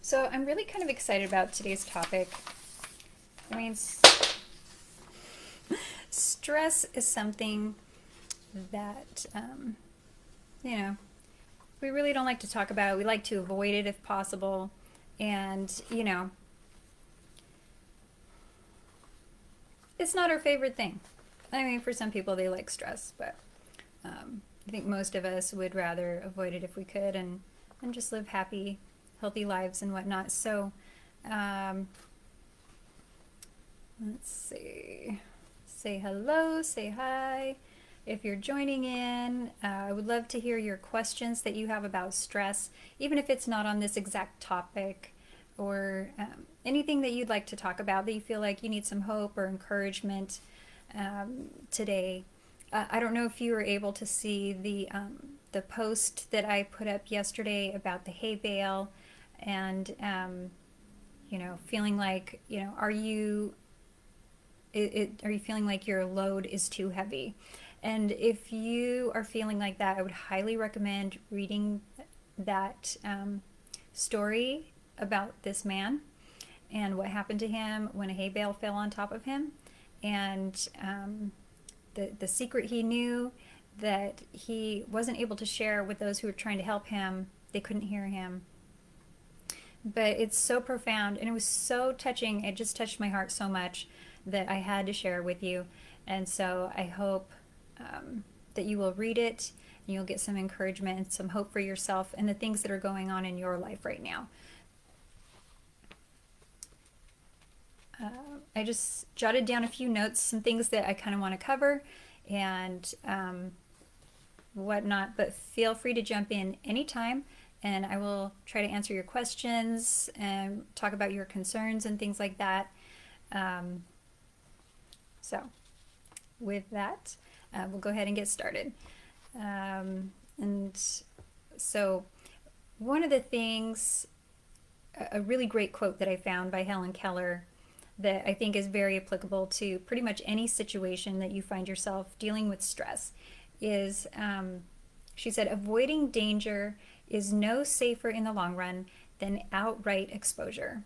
So I'm really kind of excited about today's topic. I mean, stress is something that, you know, we really don't like to talk about. We like to avoid it if possible. And, it's not our favorite thing. I mean, for some people, they like stress, but I think most of us would rather avoid it if we could and just live happy, healthy lives and whatnot. So, um, let's see. Say hello, say hi. If you're joining in, I would love to hear your questions that you have about stress, even if it's not on this exact topic, or anything that you'd like to talk about that you feel like you need some hope or encouragement today. I don't know if you were able to see the post that I put up yesterday about the hay bale, and feeling like, are you feeling like your load is too heavy? And if you are feeling like that, I would highly recommend reading that story about this man and what happened to him when a hay bale fell on top of him, and the secret he knew that he wasn't able to share with those who were trying to help him. They couldn't hear him. But it's so profound and it was so touching. It just touched my heart so much that I had to share with you. And so I hope that you will read it and you'll get some encouragement and some hope for yourself and the things that are going on in your life right now. I just jotted down a few notes, some things that I kind of want to cover and whatnot, but feel free to jump in anytime and I will try to answer your questions and talk about your concerns and things like that. So with that, we'll go ahead and get started. And so one of the things, a really great quote that I found by Helen Keller that I think is very applicable to pretty much any situation that you find yourself dealing with stress is, she said, avoiding danger is no safer in the long run than outright exposure.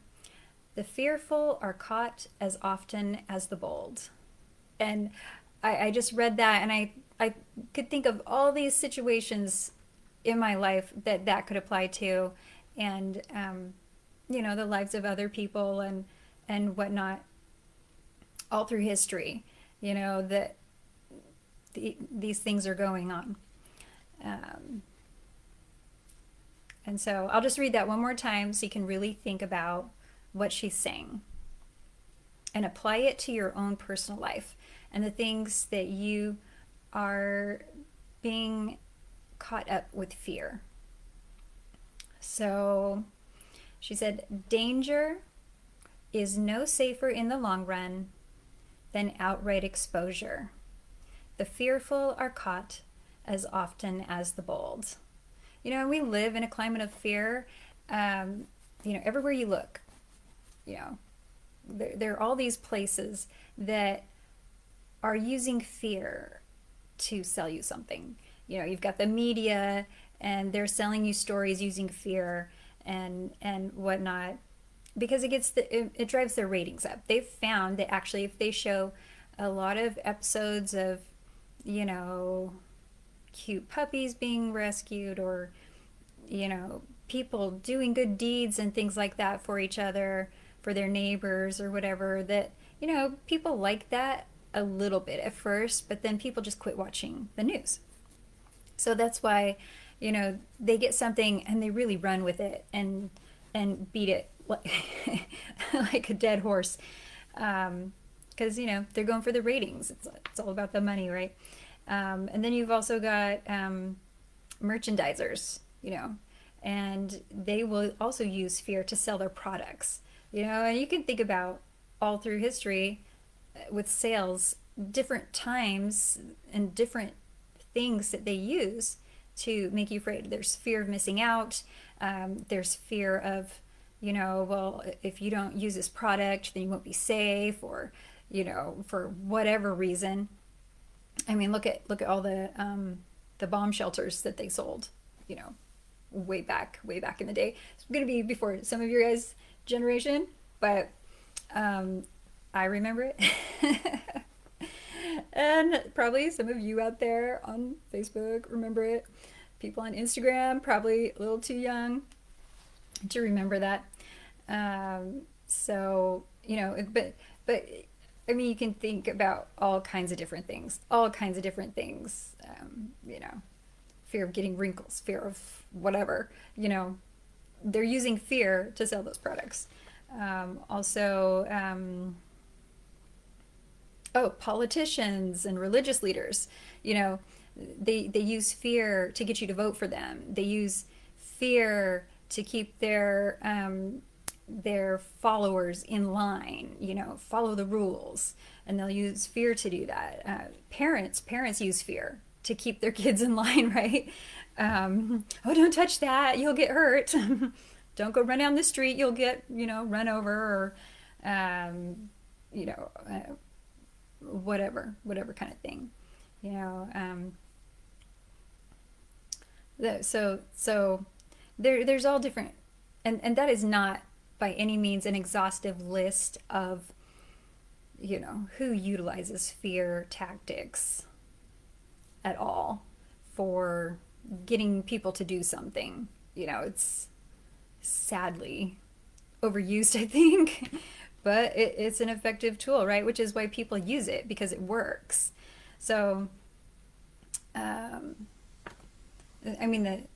The fearful are caught as often as the bold. And I just read that and I could think of all these situations in my life that could apply to, and the lives of other people and whatnot all through history, that these things are going on. And so I'll just read that one more time so you can really think about what she's saying and apply it to your own personal life and the things that you are being caught up with fear. So she said, danger is no safer in the long run than outright exposure. The fearful are caught as often as the bold. We live in a climate of fear. Everywhere you look, there are all these places that are using fear to sell you something. You've got the media and they're selling you stories using fear and whatnot, because it drives their ratings up. They've found that actually if they show a lot of episodes of, cute puppies being rescued, or, people doing good deeds and things like that for each other, for their neighbors or whatever, that, people like that a little bit at first, but then people just quit watching the news. So that's why, they get something and they really run with it and beat it like a dead horse, because they're going for the ratings. It's all about the money, right? And then you've also got merchandisers, and they will also use fear to sell their products, and you can think about all through history with sales, different times and different things that they use to make you afraid. There's fear of missing out. There's fear of, well, if you don't use this product, then you won't be safe, or, for whatever reason. I mean, look at all the bomb shelters that they sold, way back in the day. It's going to be before some of your guys' generation, but I remember it. And probably some of you out there on Facebook remember it. People on Instagram, probably a little too young to remember that. So, you know, but I mean, you can think about all kinds of different things, you know, fear of getting wrinkles, fear of whatever, you know, they're using fear to sell those products. Also, oh, politicians and religious leaders, you know, they use fear to get you to vote for them. They use fear to keep their followers in line, you know, follow the rules, and they'll use fear to do that. Parents use fear to keep their kids in line, right? Oh, don't touch that, you'll get hurt. Don't go run down the street, you'll get, you know, run over, or you know, whatever kind of thing, you know. So there's all different, and that is not by any means an exhaustive list of, you know, who utilizes fear tactics at all for getting people to do something. You know, it's sadly overused, I think, but it's an effective tool, right? Which is why people use it, because it works. So, I mean,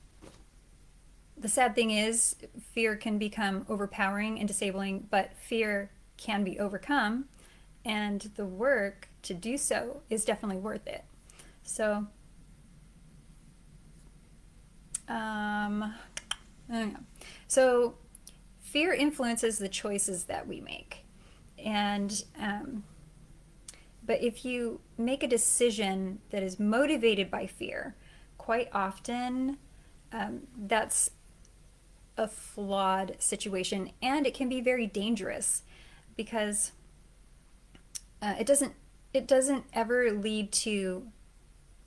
the sad thing is fear can become overpowering and disabling, but fear can be overcome, and the work to do so is definitely worth it. So, I don't know. So, fear influences the choices that we make. And, but if you make a decision that is motivated by fear, quite often that's a flawed situation, and it can be very dangerous, because it doesn't ever lead to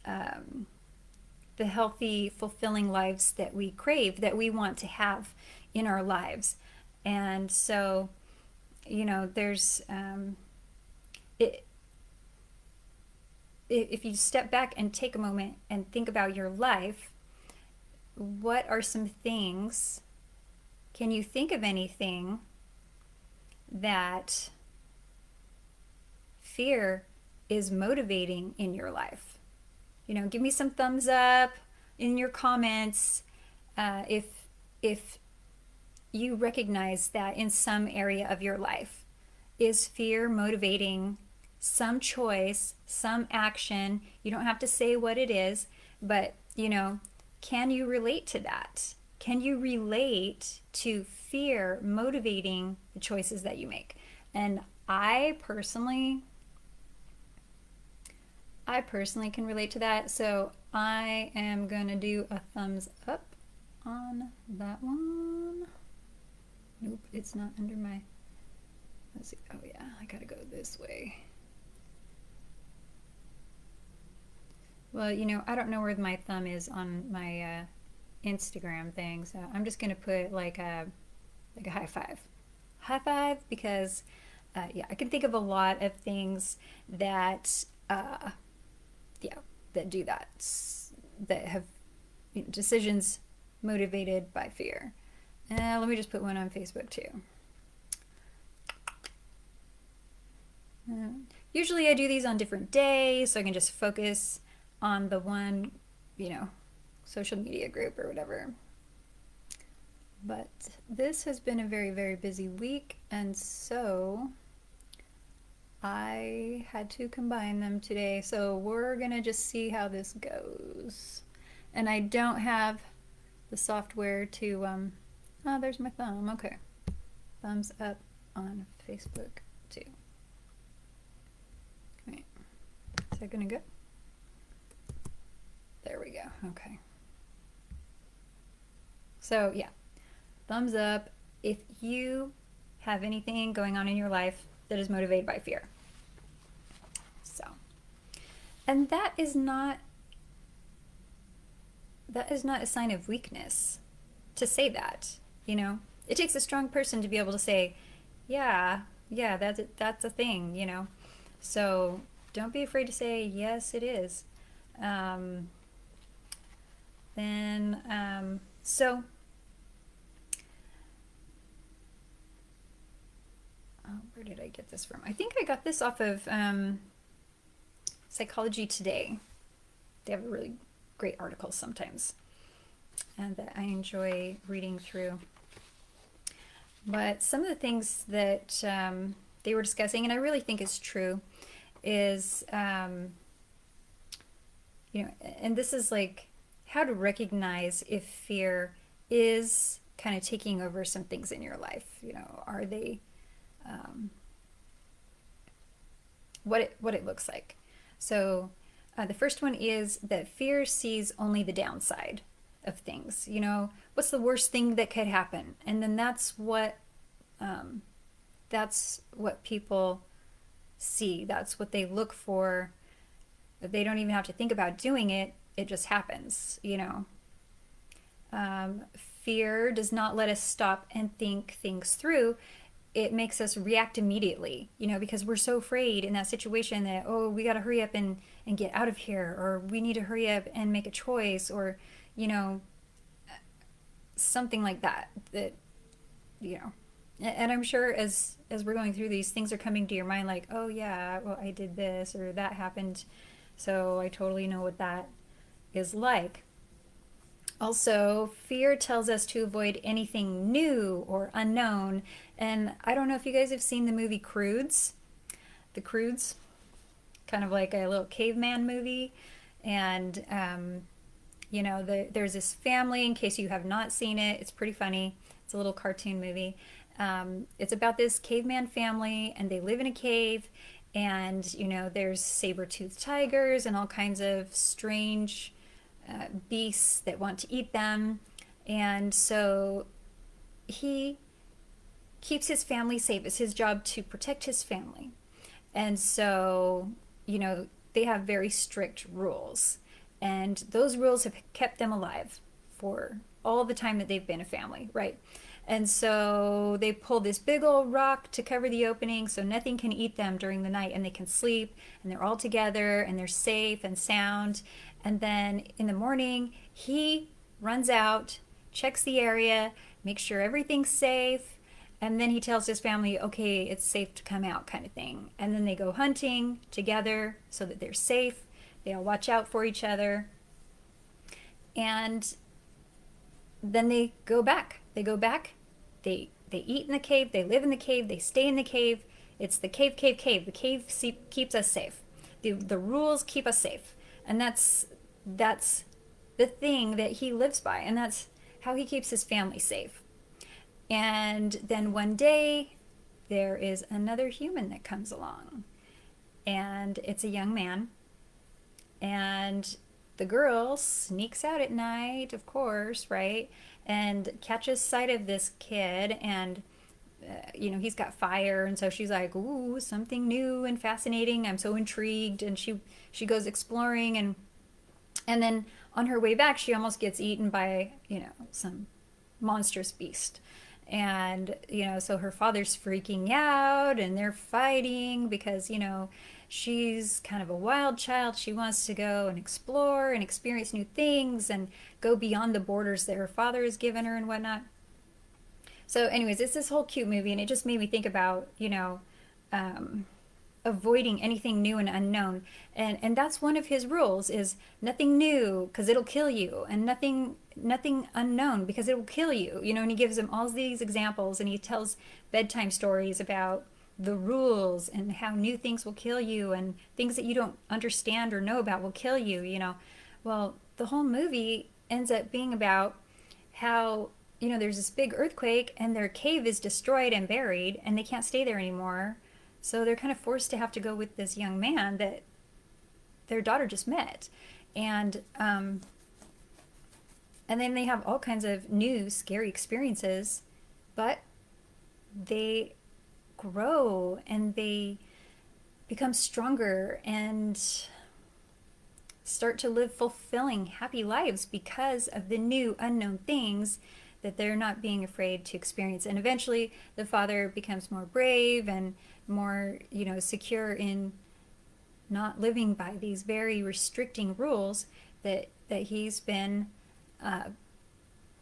the healthy, fulfilling lives that we crave, that we want to have in our lives. And so, you know, there's if you step back and take a moment and think about your life, what are some things, can you think of anything that fear is motivating in your life? You know, give me some thumbs up in your comments if you recognize that in some area of your life. Is fear motivating some choice, some action? You don't have to say what it is, but, you know, can you relate to that? Can you relate to fear motivating the choices that you make? And I personally can relate to that, so I am gonna do a thumbs up on that one. Nope, it's not under my, let's see, oh yeah, I gotta go this way. Well, you know, I don't know where my thumb is on my Instagram thing, so I'm just gonna put like a high five, because yeah, I can think of a lot of things that that do that, that have, you know, decisions motivated by fear. Let me just put one on Facebook too. Usually I do these on different days, so I can just focus on the one, you know, social media group or whatever. But this has been a very, very busy week, and so I had to combine them today. So we're gonna just see how this goes. And I don't have the software to, oh, there's my thumb, okay. Thumbs up on Facebook too. Okay, is that gonna go? There we go, okay. So yeah, thumbs up if you have anything going on in your life that is motivated by fear. So, and that is not a sign of weakness. to say that, you know? It takes a strong person to be able to say, yeah, yeah, that's a thing, you know? So don't be afraid to say, yes, it is. Um, so, where did I get this from? I think I got this off of Psychology Today. They have a really great articles sometimes, and that I enjoy reading through. But some of the things that they were discussing, and I really think is true, is, and this is like how to recognize if fear is kind of taking over some things in your life. Are they, what it looks like. So the first one is that fear sees only the downside of things. What's the worst thing that could happen? And then that's what people see. That's what they look for. They don't even have to think about doing it. It just happens, Fear does not let us stop and think things through. It makes us react immediately, because we're so afraid in that situation that, oh, we got to hurry up and get out of here, or we need to hurry up and make a choice, or, something like that, and I'm sure as we're going through these, things are coming to your mind like, oh yeah, well, I did this or that happened, so I totally know what that is like. Also, fear tells us to avoid anything new or unknown. And I don't know if you guys have seen the movie Croods. The Croods, kind of like a little caveman movie. And, there's this family, in case you have not seen it, it's pretty funny. It's a little cartoon movie. It's about this caveman family, and they live in a cave. And, there's saber-toothed tigers and all kinds of strange beasts that want to eat them. And so he keeps his family safe. It's his job to protect his family. And so, they have very strict rules. And those rules have kept them alive for all the time that they've been a family, right? And so they pull this big old rock to cover the opening so nothing can eat them during the night, and they can sleep, and they're all together, and they're safe and sound. And then in the morning, he runs out, checks the area, makes sure everything's safe, and then he tells his family, okay, it's safe to come out, kind of thing. And then they go hunting together so that they're safe. They all watch out for each other. And then they go back. They eat in the cave, they live in the cave, they stay in the cave. It's the cave. The cave keeps us safe. The rules keep us safe. And that's the thing that he lives by, and that's how he keeps his family safe. And then one day, there is another human that comes along, and it's a young man, and the girl sneaks out at night, of course, right, and catches sight of this kid, and he's got fire, and so she's like, ooh, something new and fascinating, I'm so intrigued. And she goes exploring, and then on her way back, she almost gets eaten by, some monstrous beast. And, so her father's freaking out, and they're fighting because, she's kind of a wild child. She wants to go and explore and experience new things and go beyond the borders that her father has given her and whatnot. So anyways, it's this whole cute movie, and it just made me think about, avoiding anything new and unknown. And that's one of his rules, is nothing new because it'll kill you, and nothing unknown because it will kill you. And he gives them all these examples, and he tells bedtime stories about the rules and how new things will kill you, and things that you don't understand or know about will kill you. Well, the whole movie ends up being about how there's this big earthquake, and their cave is destroyed and buried, and they can't stay there anymore. So they're kind of forced to have to go with this young man that their daughter just met. And then they have all kinds of new scary experiences, but they grow and they become stronger and start to live fulfilling, happy lives because of the new unknown things that they're not being afraid to experience. And eventually the father becomes more brave and more, secure in not living by these very restricting rules that he's been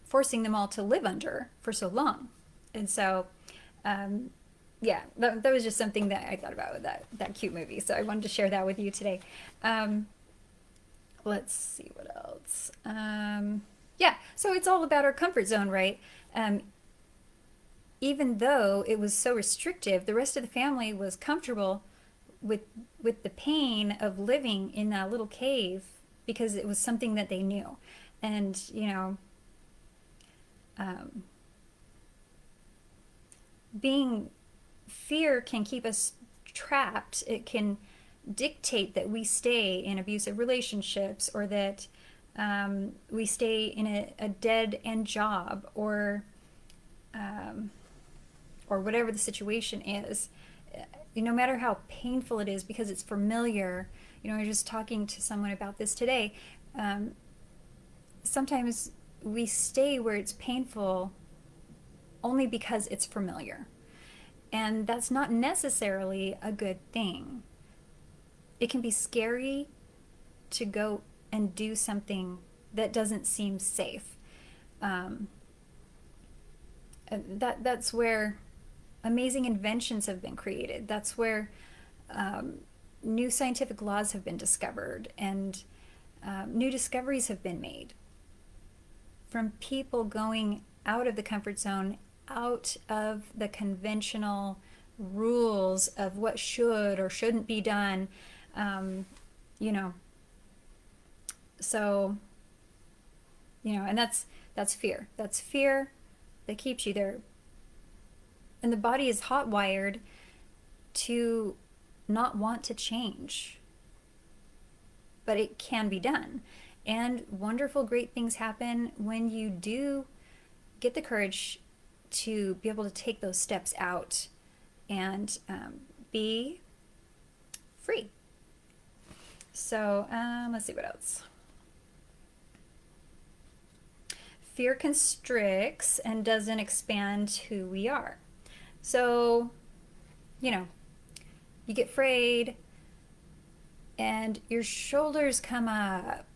forcing them all to live under for so long. And so, yeah, that was just something that I thought about with that cute movie. So I wanted to share that with you today. Let's see what else. Yeah, so it's all about our comfort zone, right? Even though it was so restrictive, the rest of the family was comfortable with the pain of living in that little cave because it was something that they knew. And, being fear can keep us trapped. It can dictate that we stay in abusive relationships, or that we stay in a dead end job, or whatever the situation is. No matter how painful it is, because it's familiar. I was just talking to someone about this today. Sometimes we stay where it's painful only because it's familiar. And that's not necessarily a good thing. It can be scary to go and do something that doesn't seem safe. That's where amazing inventions have been created. That's where new scientific laws have been discovered, and new discoveries have been made from people going out of the comfort zone, out of the conventional rules of what should or shouldn't be done. So, and that's fear. That's fear that keeps you there. And the body is hot wired to not want to change. But it can be done. And wonderful, great things happen when you do get the courage to be able to take those steps out and be free. So let's see what else. Fear constricts and doesn't expand who we are. So, you get afraid and your shoulders come up,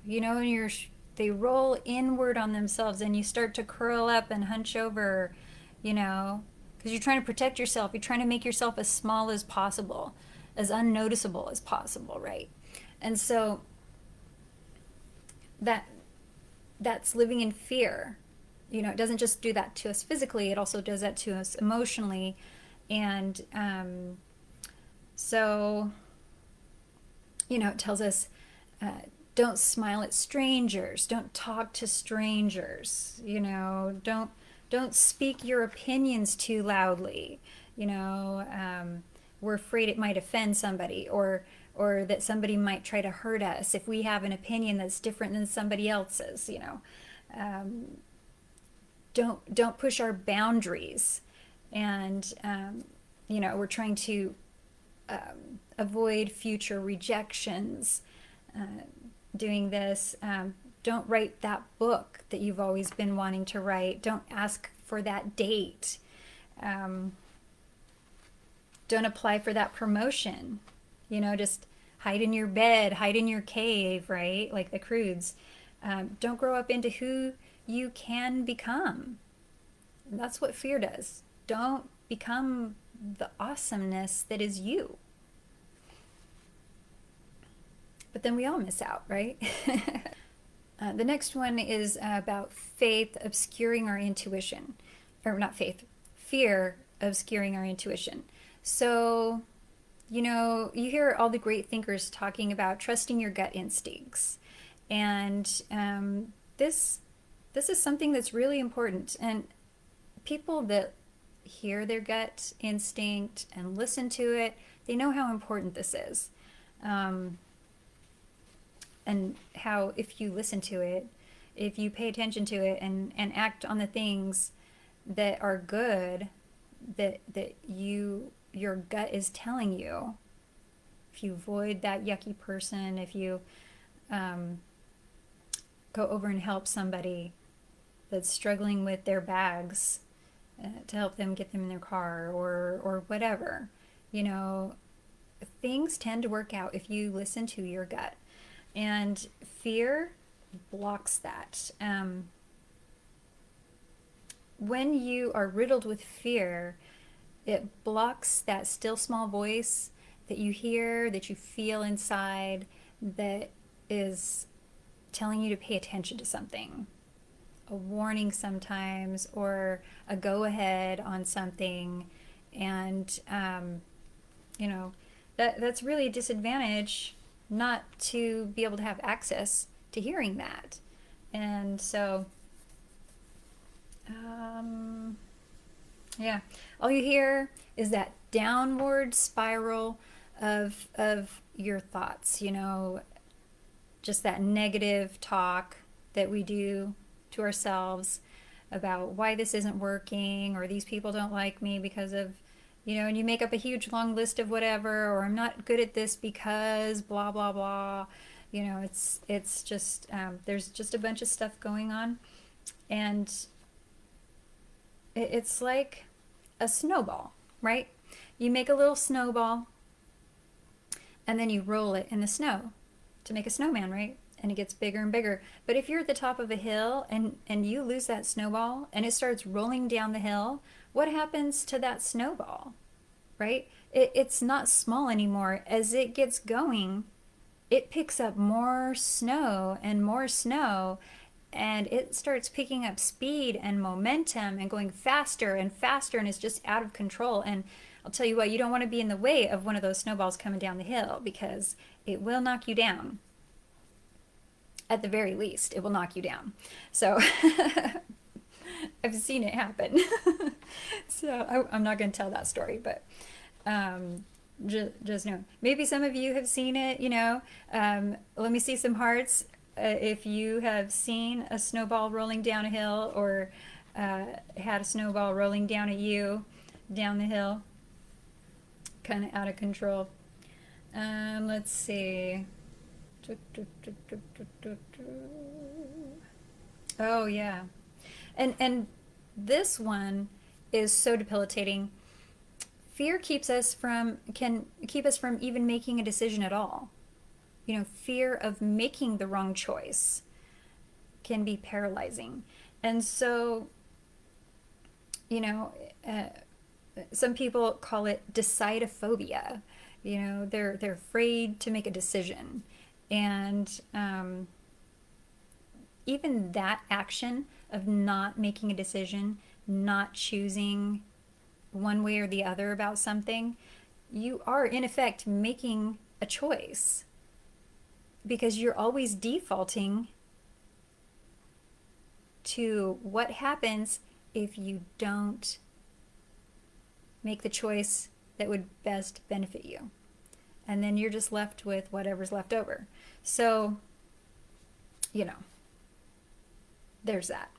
and they roll inward on themselves, and you start to curl up and hunch over, because you're trying to protect yourself. You're trying to make yourself as small as possible, as unnoticeable as possible, right? And so that's living in fear. It doesn't just do that to us physically, it also does that to us emotionally. And so, it tells us, don't smile at strangers, don't talk to strangers, don't speak your opinions too loudly. We're afraid it might offend somebody, or that somebody might try to hurt us if we have an opinion that's different than somebody else's. Don't push our boundaries, and we're trying to avoid future rejections. Doing this, don't write that book that you've always been wanting to write. Don't ask for that date. Don't apply for that promotion. Just hide in your bed, hide in your cave, right? Like the Croods. Don't grow up into who you can become. That's what fear does. Don't become the awesomeness that is you. But then we all miss out, right? The next one is about faith obscuring our intuition. Or not faith, fear obscuring our intuition. So, you hear all the great thinkers talking about trusting your gut instincts. And this is something that's really important. And people that hear their gut instinct and listen to it, they know how important this is. And how if you listen to it, if you pay attention to it and act on the things that are good, that your gut is telling you, if you avoid that yucky person, if you go over and help somebody that's struggling with their bags to help them get them in their car, or whatever. You know, things tend to work out if you listen to your gut. And fear blocks that. When you are riddled with fear, it blocks that still small voice that you hear, that you feel inside, that is telling you to pay attention to something. A warning sometimes, or a go ahead on something. And, you know, that's really a disadvantage not to be able to have access to hearing that. And so, yeah, all you hear is that downward spiral of your thoughts, you know, just that negative talk that we do to ourselves about why this isn't working, or these people don't like me because of, you know, and you make up a huge long list of whatever, or I'm not good at this because blah blah blah. You know, it's just there's just a bunch of stuff going on, and it's like a snowball, right? You make a little snowball, and then you roll it in the snow to make a snowman, right? And it gets bigger and bigger. But if you're at the top of a hill and you lose that snowball and it starts rolling down the hill, what happens to that snowball, right? It's not small anymore. As it gets going, it picks up more snow and more snow, and it starts picking up speed and momentum and going faster and faster, and it's just out of control. And I'll tell you what, you don't want to be in the way of one of those snowballs coming down the hill, because it will knock you down. At the very least, it will knock you down. So I've seen it happen. So I'm not going to tell that story, but just know. Maybe some of you have seen it, you know. Let me see some hearts if you have seen a snowball rolling down a hill, or had a snowball rolling down at you down the hill, kind of out of control. Let's see. Oh yeah, and this one is so debilitating. Fear can keep us from even making a decision at all. You know, fear of making the wrong choice can be paralyzing. And so, you know, some people call it decidophobia. You know, they're afraid to make a decision. And even that action of not making a decision, not choosing one way or the other about something, you are in effect making a choice, because you're always defaulting to what happens if you don't make the choice that would best benefit you. And then you're just left with whatever's left over. So, you know, there's that.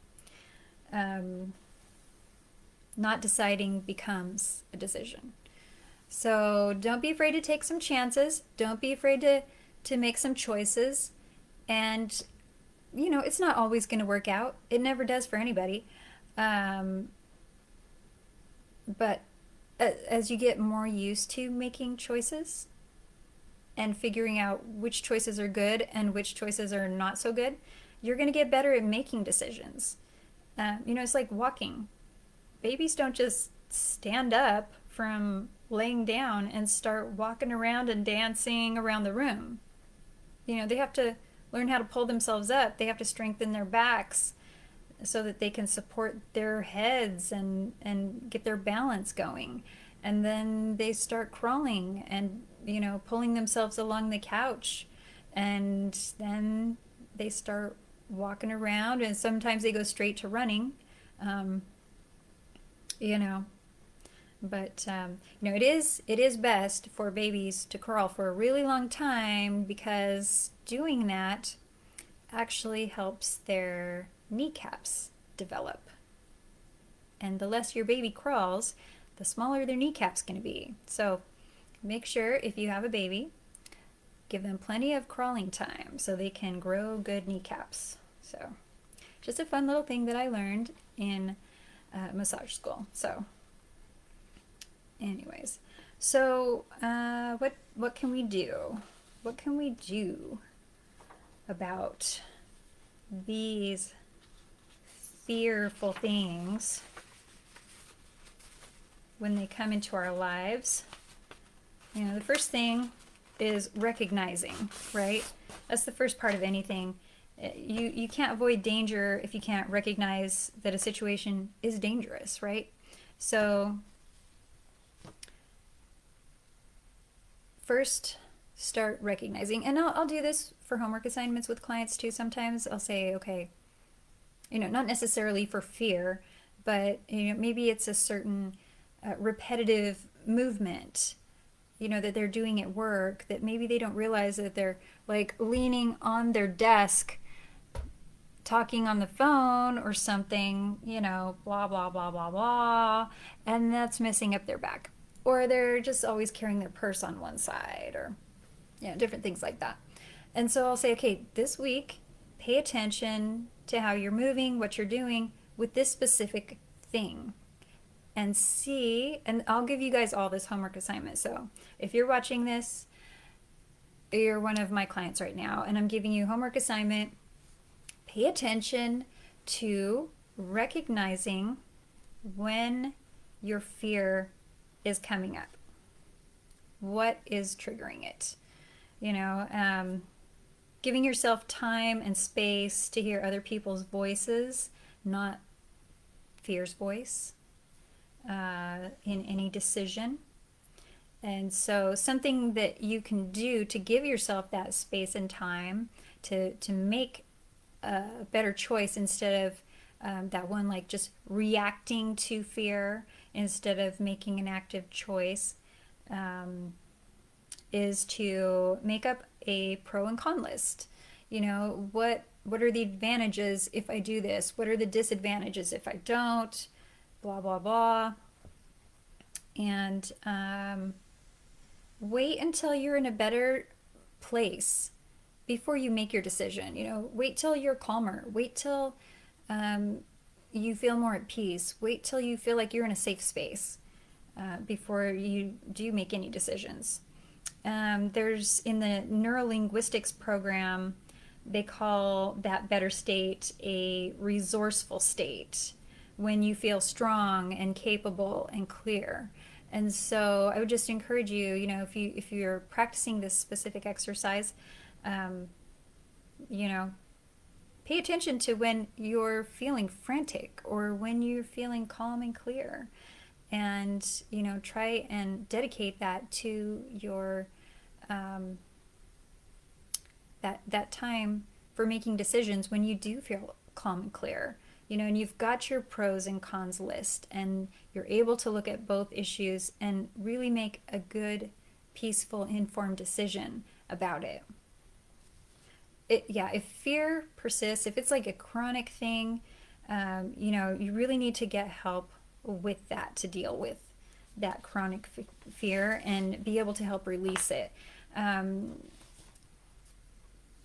Not deciding becomes a decision. So don't be afraid to take some chances. Don't be afraid to make some choices. And, you know, it's not always going to work out. It never does for anybody. But as you get more used to making choices and figuring out which choices are good and which choices are not so good, you're going to get better at making decisions. You know, it's like walking. Babies don't just stand up from laying down and start walking around and dancing around the room. You know, they have to learn how to pull themselves up. They have to strengthen their backs so that they can support their heads and get their balance going. And then they start crawling and, you know, pulling themselves along the couch. And then they start walking around, and sometimes they go straight to running, you know. But, you know, it is best for babies to crawl for a really long time, because doing that actually helps their kneecaps develop. And the less your baby crawls, the smaller their kneecap's going to be. So make sure, if you have a baby, give them plenty of crawling time so they can grow good kneecaps. So just a fun little thing that I learned in massage school. So anyways, so what can we do? What can we do about these fearful things when they come into our lives? The first thing is recognizing, right? That's the first part of anything. You can't avoid danger if you can't recognize that a situation is dangerous, right? So first, start recognizing, and I'll do this for homework assignments with clients too. Sometimes I'll say, okay, not necessarily for fear, but maybe it's a certain repetitive movement that they're doing at work that maybe they don't realize that they're like leaning on their desk talking on the phone or something, blah blah blah blah blah, and that's messing up their back. Or they're just always carrying their purse on one side, or different things like that. And so I'll say, okay, this week pay attention to how you're moving, what you're doing with this specific thing, and see, and I'll give you guys all this homework assignment. So if you're watching this, you're one of my clients right now, and I'm giving you homework assignment. Pay attention to recognizing when your fear is coming up. What is triggering it? Giving yourself time and space to hear other people's voices, not fear's voice, in any decision. And so something that you can do to give yourself that space and time to make a better choice instead of that one like just reacting to fear instead of making an active choice, is to make up a pro and con list. What are the advantages if I do this? What are the disadvantages if I don't? Blah, blah, blah. And wait until you're in a better place before you make your decision. Wait till you're calmer. Wait till you feel more at peace. Wait till you feel like you're in a safe space before you do make any decisions. There's, in the neurolinguistics program, they call that better state a resourceful state, when you feel strong and capable and clear. And so I would just encourage you, if you're practicing this specific exercise, pay attention to when you're feeling frantic or when you're feeling calm and clear, and try and dedicate that to your that time for making decisions when you do feel calm and clear. And you've got your pros and cons list, and you're able to look at both issues and really make a good, peaceful, informed decision about it. If fear persists, if it's like a chronic thing, you really need to get help with that, to deal with that chronic fear and be able to help release it.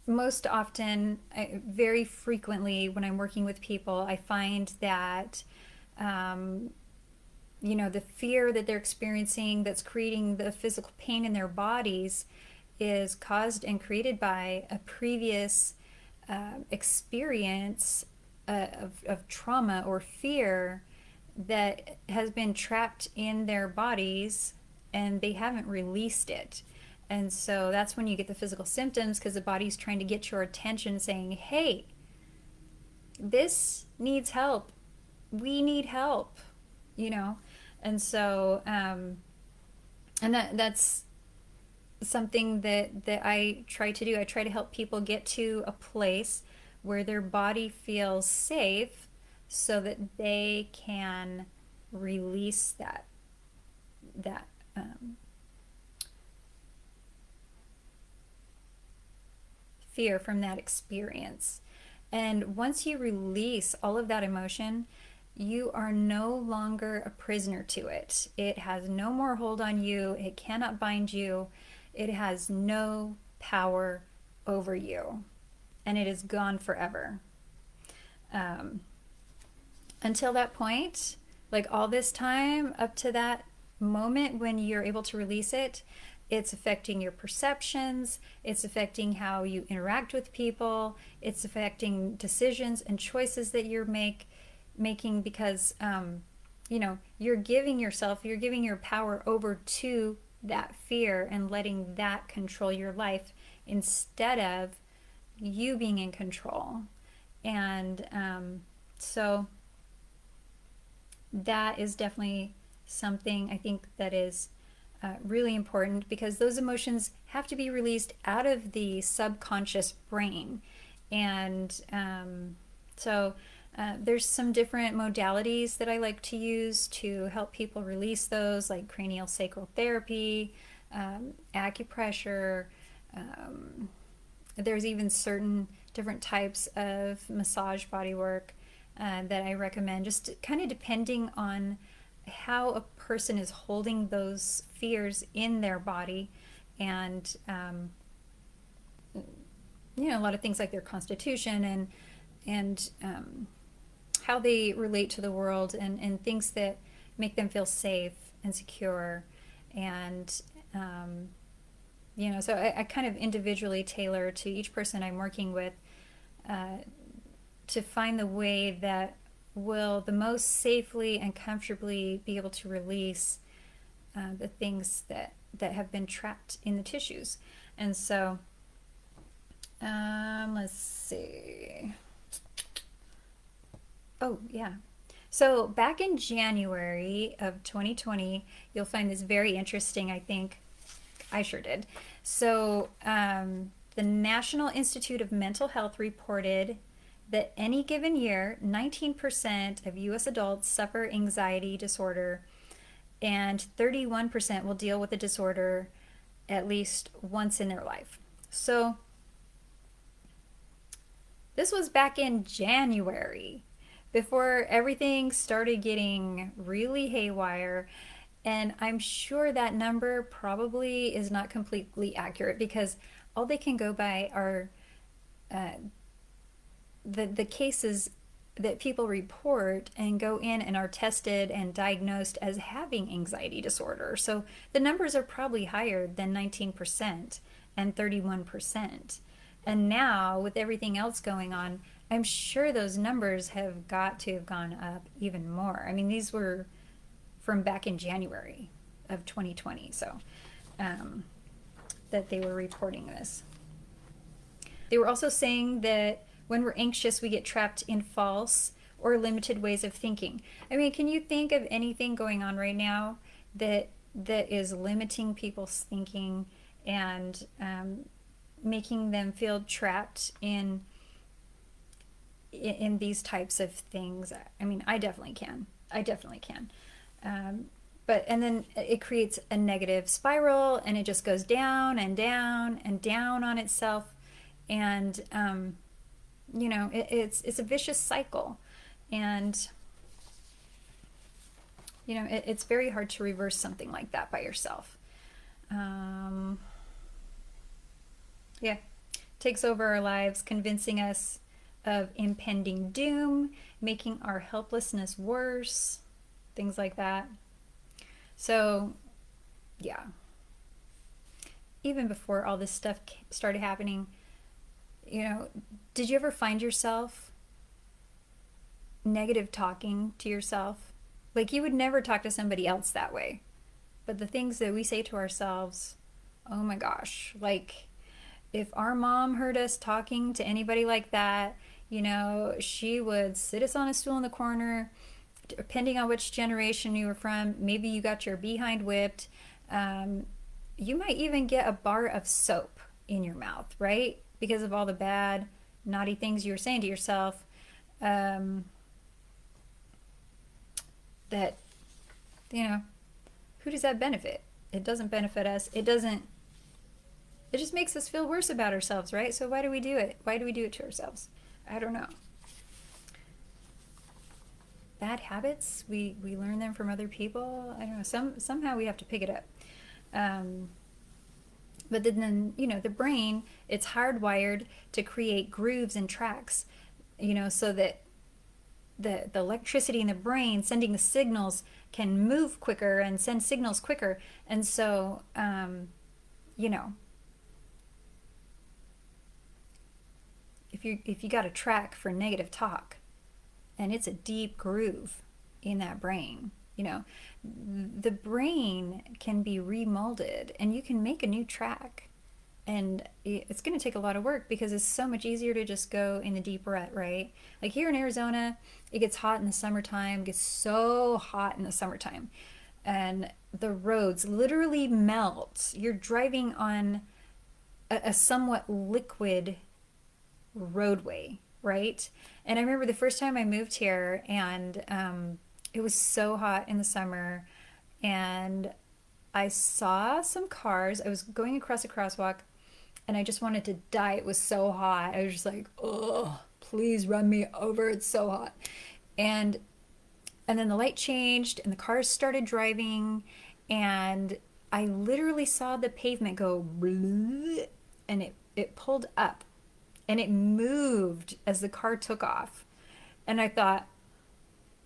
Most often, very frequently when I'm working with people, I find that the fear that they're experiencing that's creating the physical pain in their bodies is caused and created by a previous experience of trauma or fear that has been trapped in their bodies, and they haven't released it. And so that's when you get the physical symptoms, because the body's trying to get your attention, saying, hey, this needs help. We need help, And so, and that's something that I try to do. I try to help people get to a place where their body feels safe so that they can release that fear from that experience. And once you release all of that emotion, you are no longer a prisoner to it. It has no more hold on you. It cannot bind you. It has no power over you. And it is gone forever. Um, until that point, like all this time up to that moment when you're able to release it, it's affecting your perceptions, it's affecting how you interact with people, it's affecting decisions and choices that you're making because you're giving your power over to that fear and letting that control your life instead of you being in control. And so that is definitely something I think that is really important, because those emotions have to be released out of the subconscious brain. And there's some different modalities that I like to use to help people release those, like cranial sacral therapy, acupressure. There's even certain different types of massage body work that I recommend, just kind of depending on how a person is holding those fears in their body, and a lot of things like their constitution and how they relate to the world, and things that make them feel safe and secure. And so I kind of individually tailor to each person I'm working with to find the way that will the most safely and comfortably be able to release the things that have been trapped in the tissues. And so let's see. Oh, yeah. So back in January of 2020, you'll find this very interesting, I think. I sure did. So the National Institute of Mental Health reported that any given year, 19% of U.S. adults suffer anxiety disorder, and 31% will deal with the disorder at least once in their life. So this was back in January, before everything started getting really haywire. And I'm sure that number probably is not completely accurate, because all they can go by are the cases that people report and go in and are tested and diagnosed as having anxiety disorder. So the numbers are probably higher than 19% and 31%. And now, with everything else going on, I'm sure those numbers have got to have gone up even more. I mean, these were from back in January of 2020, so that they were reporting this. They were also saying that when we're anxious, we get trapped in false or limited ways of thinking. I mean, can you think of anything going on right now that is limiting people's thinking and making them feel trapped in these types of things? I mean, I definitely can. And then it creates a negative spiral, and it just goes down and down and down on itself. And it's a vicious cycle, and it's very hard to reverse something like that by yourself. Takes over our lives, convincing us of impending doom, making our helplessness worse, things like that. So even before all this stuff started happening, did you ever find yourself negative talking to yourself? Like, you would never talk to somebody else that way, but the things that we say to ourselves, oh my gosh, like if our mom heard us talking to anybody like that, she would sit us on a stool in the corner. Depending on which generation you were from, maybe you got your behind whipped. You might even get a bar of soap in your mouth, right? Because of all the bad, naughty things you were saying to yourself. That, who does that benefit? It doesn't benefit us. It just makes us feel worse about ourselves, right? So why do we do it? Why do we do it to ourselves? I don't know. Bad habits, we learn them from other people. I don't know. Somehow we have to pick it up. But then the brain, it's hardwired to create grooves and tracks, so that the electricity in the brain sending the signals can move quicker and send signals quicker. And so, you know, if you got a track for negative talk and it's a deep groove in that brain, you know, the brain can be remolded and you can make a new track. And it's going to take a lot of work because it's so much easier to just go in the deep rut, right? Like here in Arizona, it gets hot in the summertime, it gets so hot in the summertime. And the roads literally melt. You're driving on a somewhat liquid roadway, right? And I remember the first time I moved here, and it was so hot in the summer, and I saw some cars. I was going across a crosswalk, and I just wanted to die. It was so hot. I was just like, oh, please run me over. It's so hot. And and then the light changed, and the cars started driving, and I literally saw the pavement go, and it pulled up and it moved as the car took off. And I thought,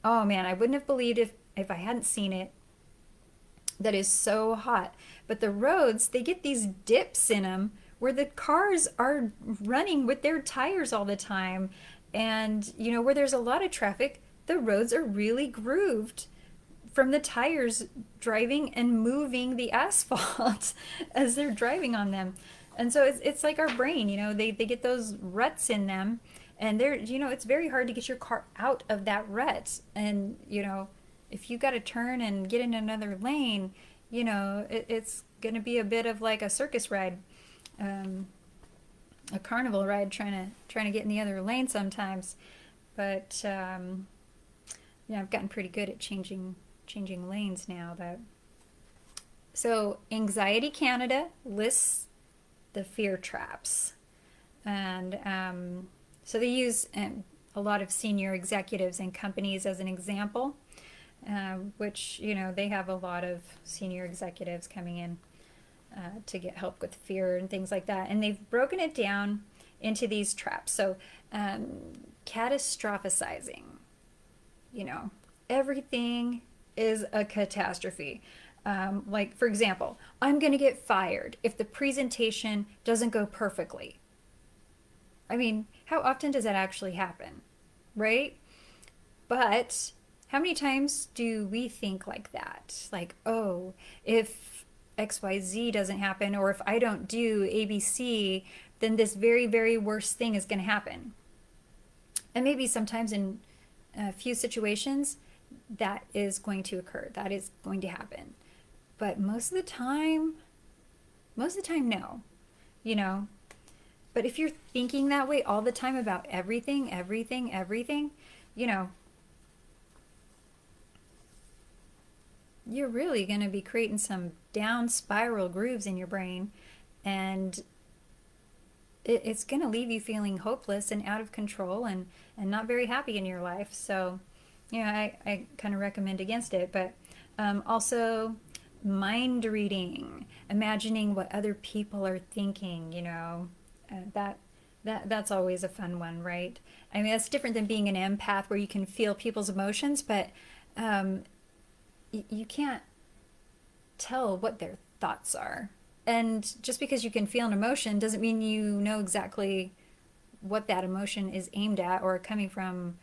oh man, I wouldn't have believed if I hadn't seen it. That is so hot. But the roads, they get these dips in them where the cars are running with their tires all the time. And, you know, where there's a lot of traffic, the roads are really grooved from the tires driving and moving the asphalt as they're driving on them. And so it's like our brain, you know, they get those ruts in them, and they're, you know, it's very hard to get your car out of that rut. And, you know, if you got to turn and get in another lane, you know, it's going to be a bit of like a circus ride, a carnival ride, trying to get in the other lane sometimes. But yeah, I've gotten pretty good at changing lanes now. But so Anxiety Canada lists the fear traps, and so they use a lot of senior executives and companies as an example, which, you know, they have a lot of senior executives coming in to get help with fear and things like that, and they've broken it down into these traps. So catastrophizing, you know, everything is a catastrophe. Like, for example, I'm going to get fired if the presentation doesn't go perfectly. I mean, how often does that actually happen, right? But how many times do we think like that? Like, oh, if XYZ doesn't happen, or if I don't do ABC, then this very, very worst thing is going to happen. And maybe sometimes in a few situations, that is going to occur. That is going to happen. But most of the time, no, you know. But if you're thinking that way all the time about everything, you know, you're really going to be creating some down spiral grooves in your brain, and it's going to leave you feeling hopeless and out of control and not very happy in your life. So, you know, I kind of recommend against it. But also mind reading, imagining what other people are thinking, you know, that's always a fun one, right? I mean, that's different than being an empath where you can feel people's emotions, but you can't tell what their thoughts are. And just because you can feel an emotion doesn't mean you know exactly what that emotion is aimed at or coming from.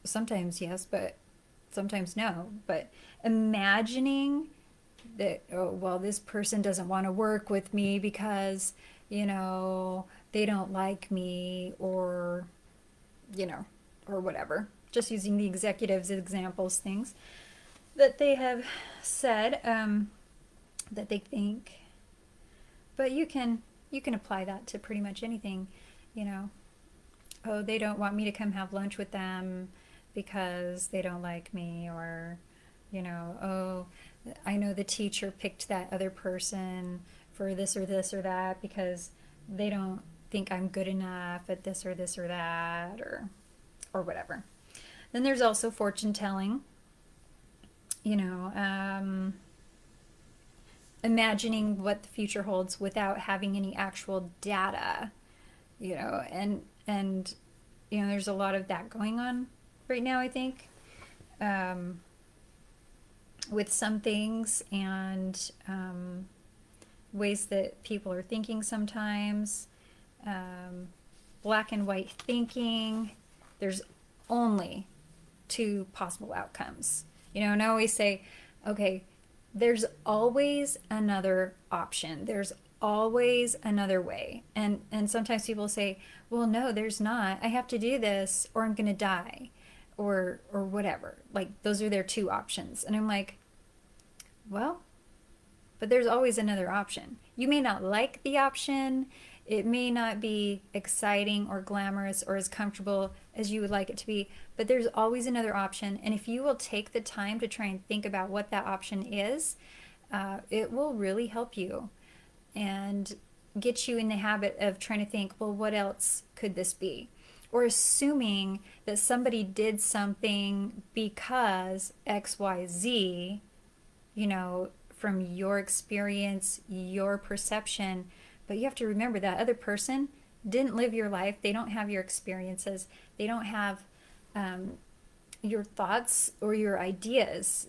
Sometimes yes, but sometimes no. But imagining that, oh, well, this person doesn't want to work with me because, you know, they don't like me, or, you know, or whatever. Just using the executives' examples, things that they have said, that they think. But you can apply that to pretty much anything, you know. Oh, they don't want me to come have lunch with them because they don't like me, or, you know, oh, I know the teacher picked that other person for this or that because they don't think I'm good enough at this or that, or whatever. Then there's also fortune telling, you know, imagining what the future holds without having any actual data, you know, and there's a lot of that going on right now, I think, um, with some things and ways that people are thinking sometimes. Um, Black and white thinking. There's only two possible outcomes. And I always say, okay, there's always another option. There's always another way. And sometimes people say, well, no, there's not. I have to do this or I'm going to die or whatever. Like those are their two options. And I'm like, well, but there's always another option. You may not like the option. It may not be exciting or glamorous or as comfortable as you would like it to be, but there's always another option. And if you will take the time to try and think about what that option is, it will really help you and get you in the habit of trying to think, well, what else could this be? Or assuming that somebody did something because XYZ, from your experience, your perception. But you have to remember that other person didn't live your life. They don't have your experiences. They don't have your thoughts or your ideas.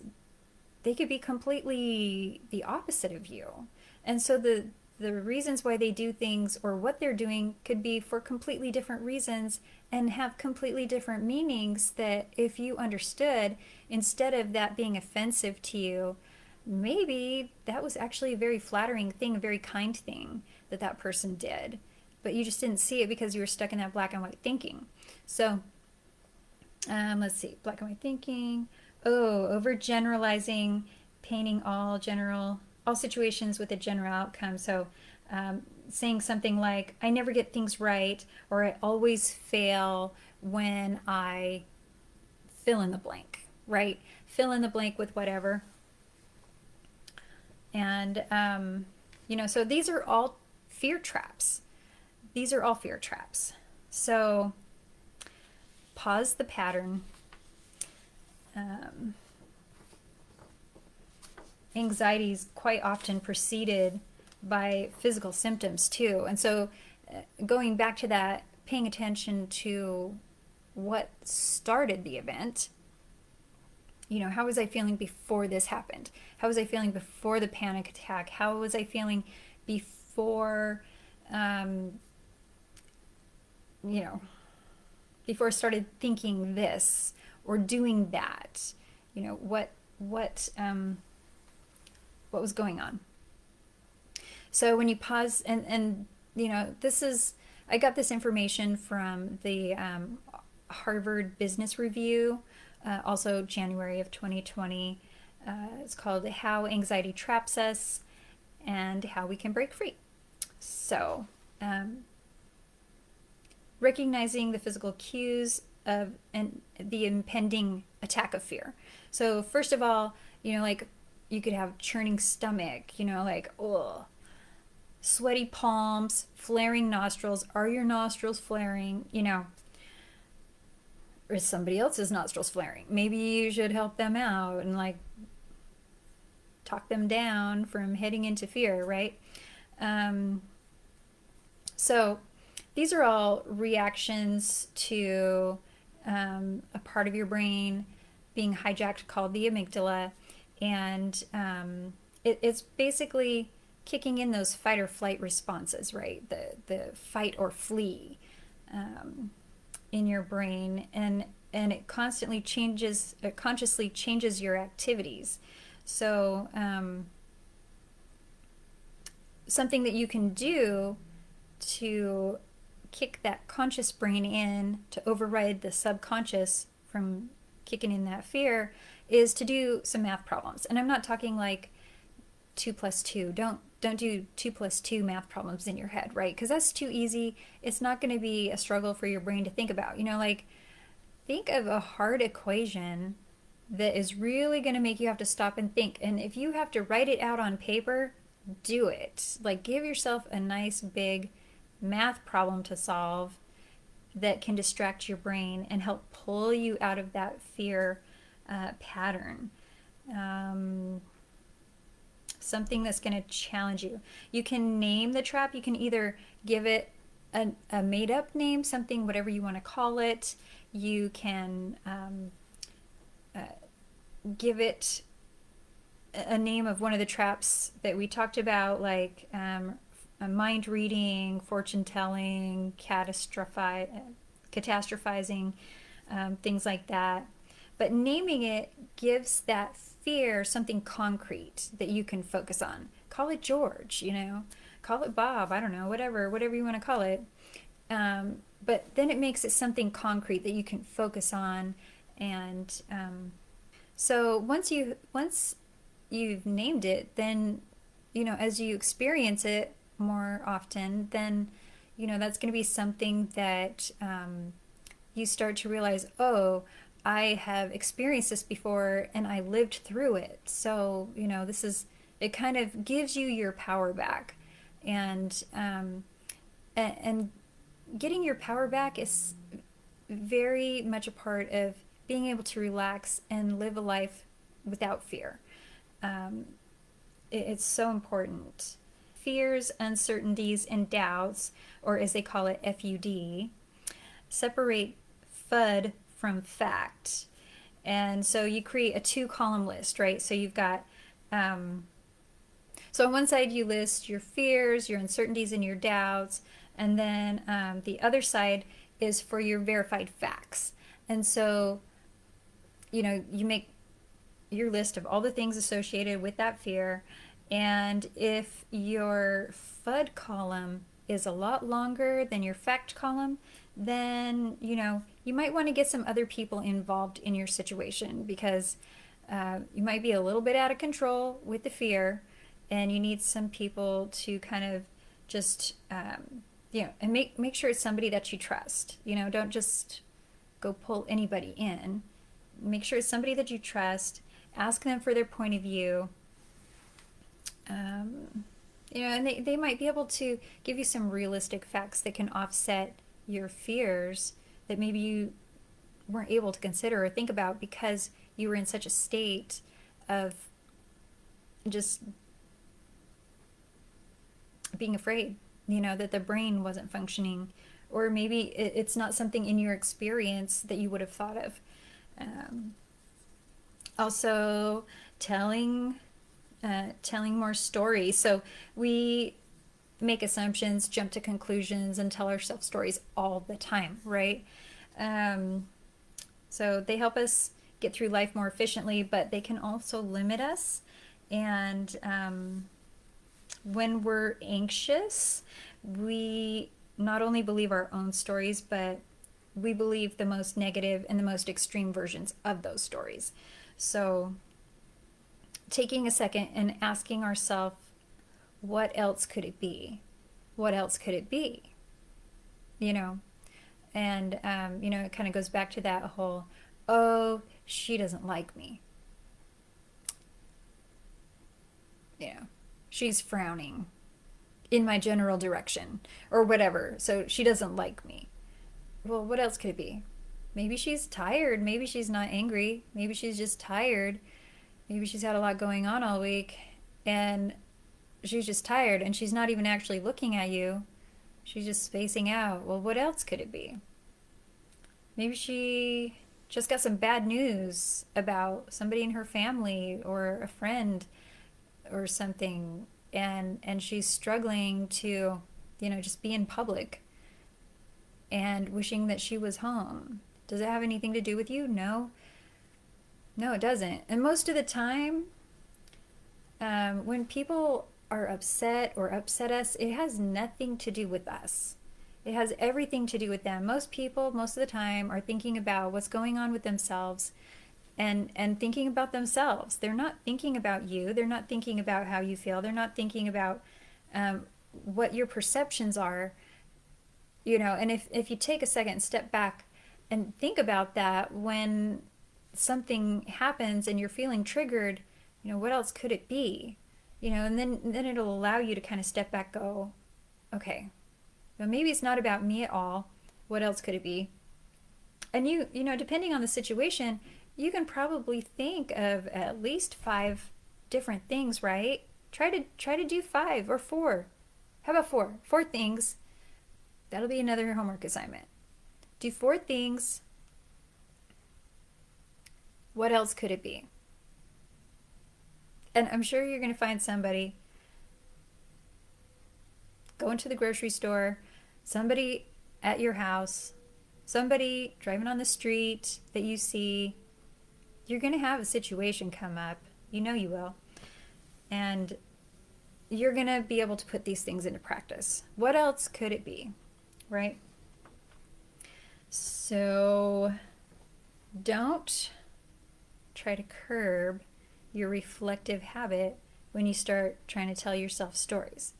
They could be completely the opposite of you. And so the reasons why they do things or what they're doing could be for completely different reasons and have completely different meanings that if you understood, instead of that being offensive to you, maybe that was actually a very flattering thing, a very kind thing that person did. But you just didn't see it because you were stuck in that black and white thinking. So let's see, black and white thinking. Oh, overgeneralizing, painting all situations with a general outcome. So saying something like, I never get things right, or I always fail when I fill in the blank, right? Fill in the blank with whatever. And, so these are all fear traps. These are all fear traps. So pause the pattern. Anxiety is quite often preceded by physical symptoms too. And so going back to that, paying attention to what started the event. How was I feeling before this happened? How was I feeling before the panic attack? How was I feeling before, before I started thinking this or doing that? What was going on? So when you pause and I got this information from the Harvard Business Review, also January of 2020. It's called How Anxiety Traps Us and How We Can Break Free. So recognizing the physical cues of the impending attack of fear. So first of all, like you could have churning stomach, sweaty palms, flaring nostrils. Are your nostrils flaring? Or is somebody else's nostrils flaring? Maybe you should help them out and talk them down from heading into fear, right? So these are all reactions to a part of your brain being hijacked called the amygdala. And it's basically kicking in those fight or flight responses, right? The fight or flee in your brain, and it consciously changes your activities. So something that you can do to kick that conscious brain in to override the subconscious from kicking in that fear is to do some math problems. And I'm not talking like 2 + 2. Don't do 2 + 2 math problems in your head, right? Because that's too easy. It's not going to be a struggle for your brain to think about. Think of a hard equation that is really going to make you have to stop and think. And if you have to write it out on paper, do it. Give yourself a nice big math problem to solve that can distract your brain and help pull you out of that fear pattern. Something that's going to challenge you. You can name the trap. You can either give it a made up name, something, whatever you want to call it. You can give it a name of one of the traps that we talked about, like mind reading, fortune telling, catastrophizing, things like that. But naming it gives that fear something concrete that you can focus on. Call it George, call it Bob, I don't know, whatever you want to call it. But then it makes it something concrete that you can focus on. And so once you've named it, then as you experience it more often, then that's going to be something that you start to realize, oh, I have experienced this before and I lived through it. So it kind of gives you your power back. And getting your power back is very much a part of being able to relax and live a life without fear. It's so important. Fears, uncertainties, and doubts, or as they call it, FUD, separate FUD from fact. And so you create a 2-column list, right? So you've got, so on one side you list your fears, your uncertainties, and your doubts. And then the other side is for your verified facts. And so, you make your list of all the things associated with that fear. And if your FUD column is a lot longer than your fact column, then, you might want to get some other people involved in your situation, because you might be a little bit out of control with the fear, and you need some people to kind of just, and make sure it's somebody that you trust. Don't just go pull anybody in. Make sure it's somebody that you trust. Ask them for their point of view. And they might be able to give you some realistic facts that can offset your fears that maybe you weren't able to consider or think about because you were in such a state of just being afraid, that the brain wasn't functioning, or maybe it's not something in your experience that you would have thought of. Also, telling more stories. So we make assumptions, jump to conclusions, and tell ourselves stories all the time, right? So they help us get through life more efficiently, but they can also limit us. And when we're anxious, we not only believe our own stories, but we believe the most negative and the most extreme versions of those stories. So taking a second and asking ourselves, what else could it be? What else could it be? And, it kind of goes back to that whole, oh, she doesn't like me. She's frowning in my general direction or whatever. So she doesn't like me. Well, what else could it be? Maybe she's tired. Maybe she's not angry. Maybe she's just tired. Maybe she's had a lot going on all week and she's just tired and she's not even actually looking at you. She's just spacing out. Well, what else could it be? Maybe she just got some bad news about somebody in her family or a friend or something, and she's struggling to, just be in public and wishing that she was home. Does it have anything to do with you? No, it doesn't. And most of the time, when people are upset or upset us, it has nothing to do with us. It has everything to do with them. Most people, most of the time, are thinking about what's going on with themselves and thinking about themselves. They're not thinking about you. They're not thinking about how you feel. They're not thinking about what your perceptions are. And if you take a second and step back and think about that, when something happens and you're feeling triggered, what else could it be? And then it'll allow you to kind of step back, go, okay, well, maybe it's not about me at all. What else could it be? And depending on the situation, you can probably think of at least 5 different things, right? Try to do 5 or 4. How about 4? 4 things That'll be another homework assignment. Do 4 things. What else could it be? And I'm sure you're going to find somebody going to the grocery store, somebody at your house, somebody driving on the street that you see. You're going to have a situation come up. You know you will. And you're going to be able to put these things into practice. What else could it be? Right? So don't try to curb your reflective habit when you start trying to tell yourself stories.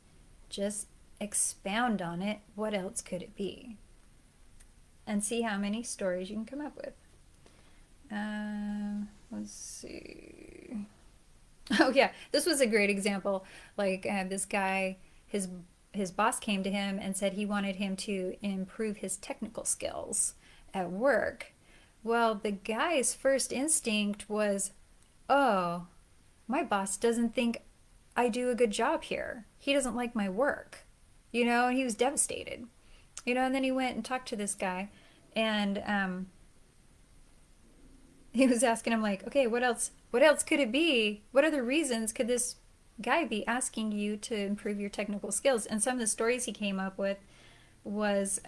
Just expound on it. What else could it be? And see how many stories you can come up with. Let's see. Oh yeah, this was a great example. Like this guy, his boss came to him and said he wanted him to improve his technical skills at work. Well, the guy's first instinct was, oh, my boss doesn't think I do a good job here. He doesn't like my work, and he was devastated, and then he went and talked to this guy, and he was asking him like, okay, what else could it be? What other reasons could this guy be asking you to improve your technical skills? And some of the stories he came up with was,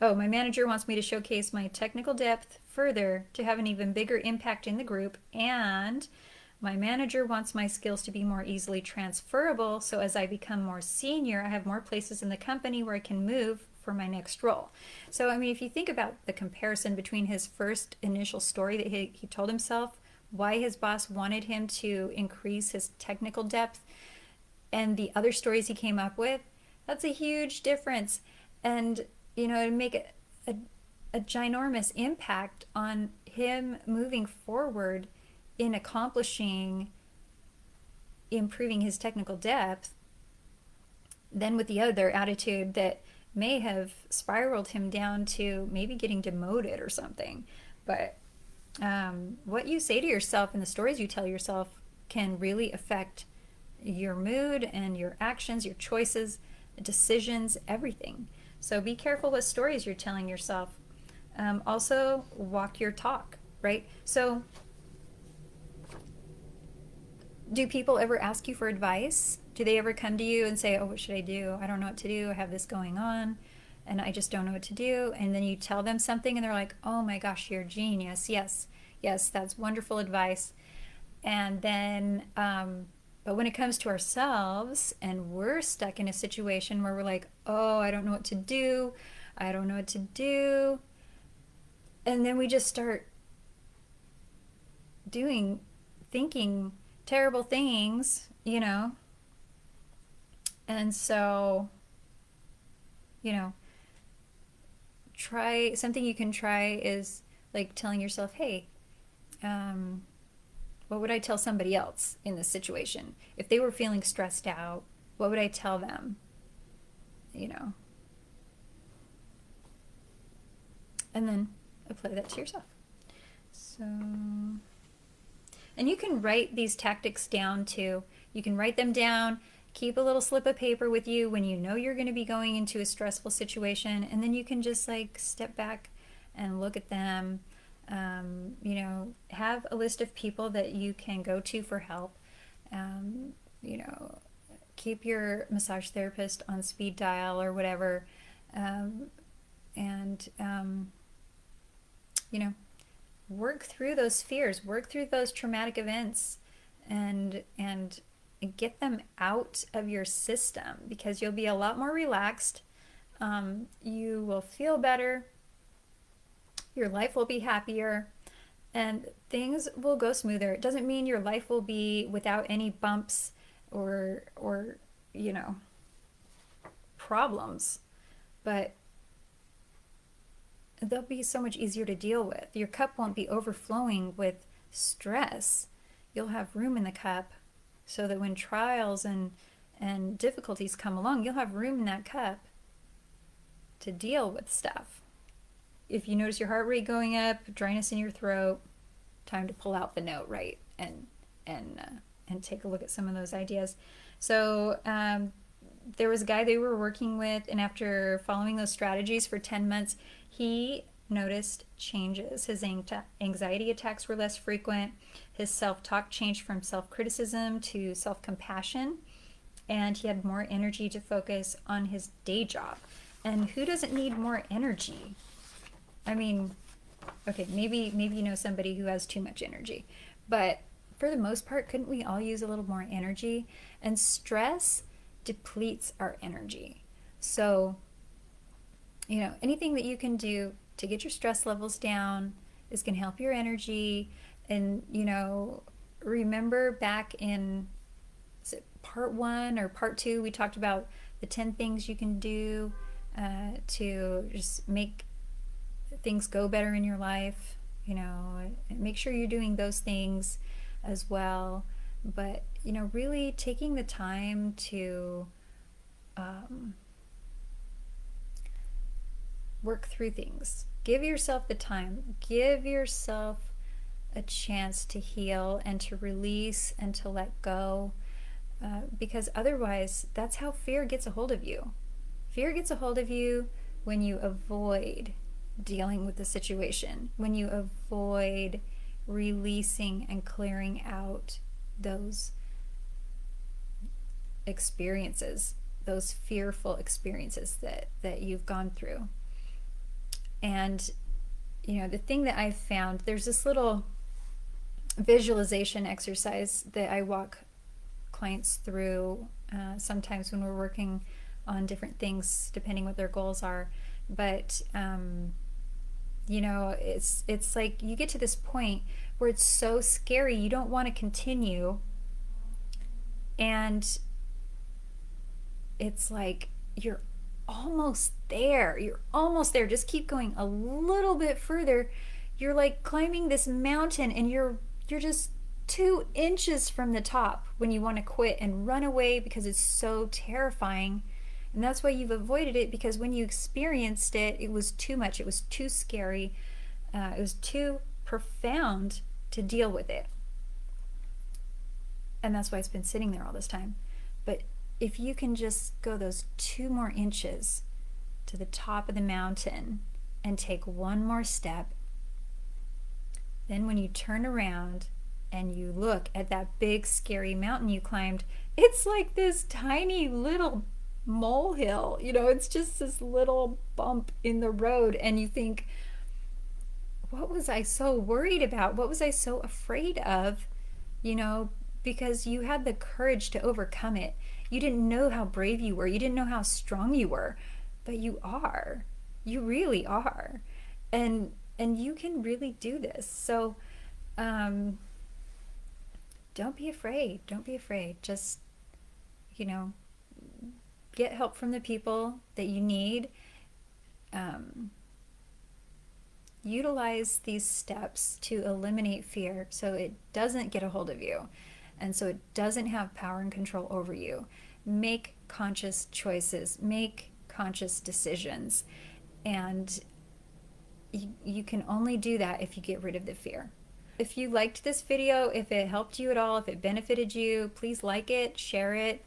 oh, my manager wants me to showcase my technical depth further to have an even bigger impact in the group, and my manager wants my skills to be more easily transferable, so as I become more senior, I have more places in the company where I can move for my next role. So, I mean, if you think about the comparison between his first initial story that he told himself, why his boss wanted him to increase his technical depth, and the other stories he came up with, that's a huge difference. And, it'd make a ginormous impact on him moving forward in accomplishing, improving his technical depth, than with the other attitude that may have spiraled him down to maybe getting demoted or something. But what you say to yourself and the stories you tell yourself can really affect your mood and your actions, your choices, decisions, everything. So be careful what stories you're telling yourself. Also, walk your talk, right? So do people ever ask you for advice? Do they ever come to you and say, oh, what should I do? I don't know what to do. I have this going on and I just don't know what to do. And then you tell them something and they're like, oh my gosh, you're a genius. Yes, that's wonderful advice. And then, but when it comes to ourselves and we're stuck in a situation where we're like, oh, I don't know what to do. I don't know what to do. And then we just start thinking terrible things, And so, something you can try is like telling yourself, hey, what would I tell somebody else in this situation? If they were feeling stressed out, what would I tell them? And then apply that to yourself. So, and you can write these tactics down too. You can write them down, keep a little slip of paper with you when you know you're going to be going into a stressful situation, and then you can just like step back and look at them. Have a list of people that you can go to for help. Keep your massage therapist on speed dial or whatever. Work through those fears, work through those traumatic events, and get them out of your system, because you'll be a lot more relaxed. You will feel better. Your life will be happier, and things will go smoother. It doesn't mean your life will be without any bumps or problems, but they'll be so much easier to deal with. Your cup won't be overflowing with stress. You'll have room in the cup so that when trials and difficulties come along, you'll have room in that cup to deal with stuff. If you notice your heart rate going up, dryness in your throat, time to pull out the note, right? And take a look at some of those ideas. So there was a guy they were working with, and after following those strategies for 10 months, he noticed changes. His anxiety attacks were less frequent. His self-talk changed from self-criticism to self-compassion, and he had more energy to focus on his day job. And who doesn't need more energy? I mean, okay, maybe you know somebody who has too much energy, but for the most part, couldn't we all use a little more energy? And stress depletes our energy. So, you know, anything that you can do to get your stress levels down is going to help your energy. And, you know, remember back in, is it part 1 or part 2, we talked about the 10 things you can do to just make things go better in your life. You know, make sure you're doing those things as well. But, you know, really taking the time to work through things. Give yourself the time. Give yourself a chance to heal and to release and to let go. Because otherwise, that's how fear gets a hold of you. Fear gets a hold of you when you avoid dealing with the situation, when you avoid releasing and clearing out those experiences, those fearful experiences that you've gone through. And, you know, the thing that I've found, there's this little visualization exercise that I walk clients through sometimes when we're working on different things, depending what their goals are. But, you know, it's like you get to this point where it's so scary, you don't want to continue. And it's like you're almost there. You're almost there. Just keep going a little bit further. You're like climbing this mountain, and you're just 2 inches from the top when you want to quit and run away because it's so terrifying. And that's why you've avoided it, because when you experienced it, it was too much. It was too scary. It was too profound to deal with it. And that's why it's been sitting there all this time. But if you can just go those 2 more inches to the top of the mountain and take 1 more step, then when you turn around and you look at that big scary mountain you climbed, it's like this tiny little molehill. You know, it's just this little bump in the road, and you think, what was I so worried about? What was I so afraid of? You know, because you had the courage to overcome it. You didn't know how brave you were. You didn't know how strong you were, but you are. You really are. And you can really do this. So don't be afraid. Don't be afraid. Just, you know, get help from the people that you need. Utilize these steps to eliminate fear so it doesn't get a hold of you, and so it doesn't have power and control over you. Make conscious choices, make conscious decisions, and you can only do that if you get rid of the fear. If you liked this video, if it helped you at all, if it benefited you, please like it, share it.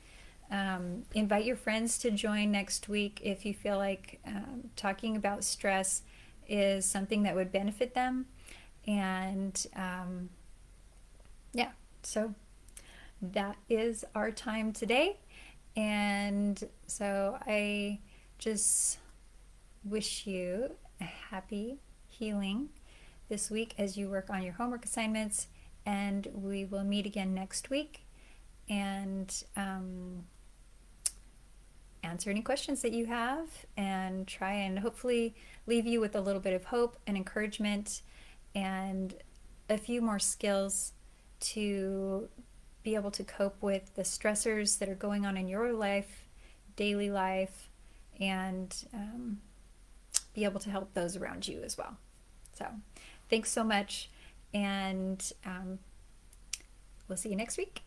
Invite your friends to join next week if you feel like talking about stress is something that would benefit them. And yeah, so that is our time today. And so I just wish you a happy healing this week as you work on your homework assignments, and we will meet again next week and answer any questions that you have, and try and hopefully leave you with a little bit of hope and encouragement and a few more skills to be able to cope with the stressors that are going on in your life, daily life, and be able to help those around you as well. So thanks so much, and we'll see you next week.